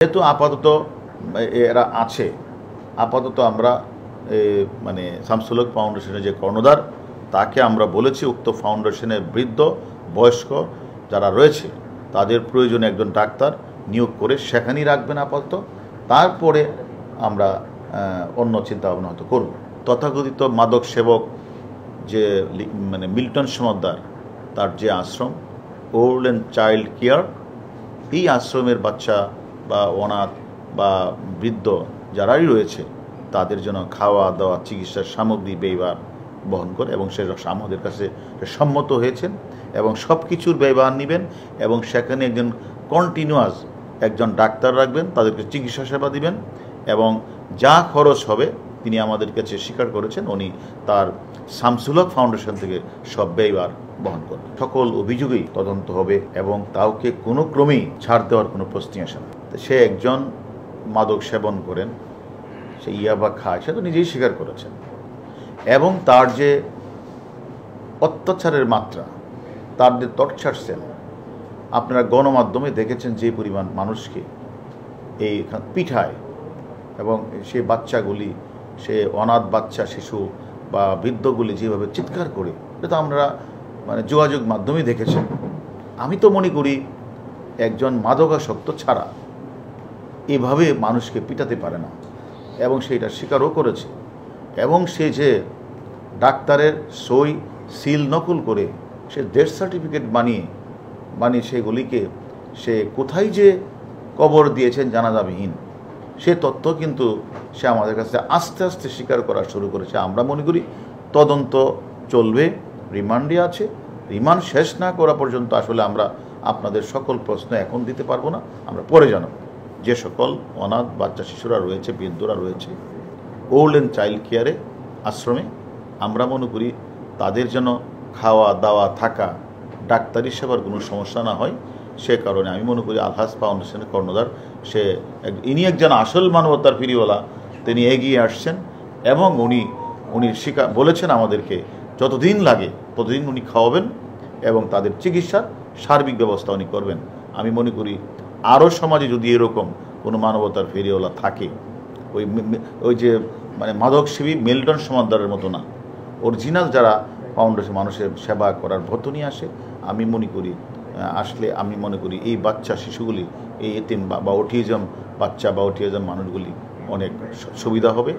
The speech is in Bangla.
যেহেতু আপাতত এরা আছে, আপাতত আমরা মানে শামসুল হক ফাউন্ডেশনের যে কর্ণধার তাকে আমরা বলেছি উক্ত ফাউন্ডেশনের বৃদ্ধ বয়স্ক যারা রয়েছে তাদের প্রয়োজনে একজন ডাক্তার নিয়োগ করে সেখানেই রাখবেন আপাতত। তারপরে আমরা অন্য চিন্তা ভাবনা হয়তো করব। তথাকথিত মাদক সেবক যে মানে মিল্টন সমাদ্দার তার যে আশ্রম ওল্ড অ্যান্ড চাইল্ড কেয়ার, এই আশ্রমের বাচ্চা বা অনাথ বা বৃদ্ধ যারাই রয়েছে তাদের জন্য খাওয়া দাওয়া চিকিৎসার সামগ্রী ব্যয়ভার বহন করে এবং সে আমাদের কাছে সম্মত হয়েছেন এবং সব কিছুর ব্যয়ভার নেবেন এবং সেখানে একজন কন্টিনিউয়াস একজন ডাক্তার রাখবেন, তাদেরকে চিকিৎসা সেবা দিবেন এবং যা খরচ হবে তিনি আমাদের কাছে স্বীকার করেছেন উনি তার শামসুল হক ফাউন্ডেশন থেকে সব ব্যয়ভার বহন করবেন। সকল অভিযোগেই তদন্ত হবে এবং কাউকে কোনো ক্রমেই ছাড় দেওয়ার কোনো প্রশ্নই আসে না। সে একজন মাদক সেবন করেন, সে ইয়াবা খায়, সে তো নিজেই স্বীকার করেছেন এবং তার যে অত্যাচারের মাত্রা, তার যে টর্চার সেল, আপনারা গণমাধ্যমে দেখেছেন যে পরিমাণ মানুষকে এই পিঠায় এবং সে বাচ্চাগুলি, সে অনাথ বাচ্চা শিশু বা বৃদ্ধগুলি যেভাবে চিৎকার করে, এটা তো আমরা মানে যোগাযোগ মাধ্যমেই দেখেছেন। আমি তো মনে করি একজন মাদকাসক্ত ছাড়া এভাবে মানুষকে পিটাতে পারে না এবং সেইটা স্বীকারও করেছে এবং সে যে ডাক্তারের সই সিল নকল করে সে ডেথ সার্টিফিকেট বানিয়ে সেগুলিকে সে কোথায় যে কবর দিয়েছেন জানাজাবিহীন, সে তথ্য কিন্তু সে আমাদের কাছে আস্তে আস্তে স্বীকার করা শুরু করেছে। আমরা মনে করি তদন্ত চলবে, রিমান্ডে আছে, রিমান্ড শেষ না করা পর্যন্ত আসলে আমরা আপনাদের সকল প্রশ্ন এখন দিতে পারবো না, আমরা পরে জানাব। যে সকল অনাথ বাচ্চা শিশুরা রয়েছে, বৃদ্ধরা রয়েছে ওল্ড অ্যান্ড চাইল্ড কেয়ারে আশ্রমে, আমরা মনে করি তাদের যেন খাওয়া দাওয়া থাকা ডাক্তারি সেবার কোনো সমস্যা না হয়, সে কারণে আমি মনে করি আলহাজ ফাউন্ডেশনের কর্ণধার ইনি একজন আসল মানবতার ফিরিওয়ালা, তিনি এগিয়ে আসছেন এবং উনি বলেছেন আমাদেরকে যতদিন লাগে ততদিন উনি খাওয়াবেন এবং তাদের চিকিৎসার সার্বিক ব্যবস্থা উনি করবেন। আমি মনে করি আরও সমাজে যদি এরকম কোনো মানবতার ফেরিওয়ালা থাকে, ওই যে মানে মাদকসেবী মিল্টন সমাদ্দারের মতো না, অরিজিনাল যারা ফাউন্ডেশন মানুষের সেবা করার ব্রত নিয়ে আসে, আমি মনে করি এই বাচ্চা শিশুগুলি, এই এতিম বা অটিজম বাচ্চা বা অটিজম মানুষগুলি অনেক সুবিধা হবে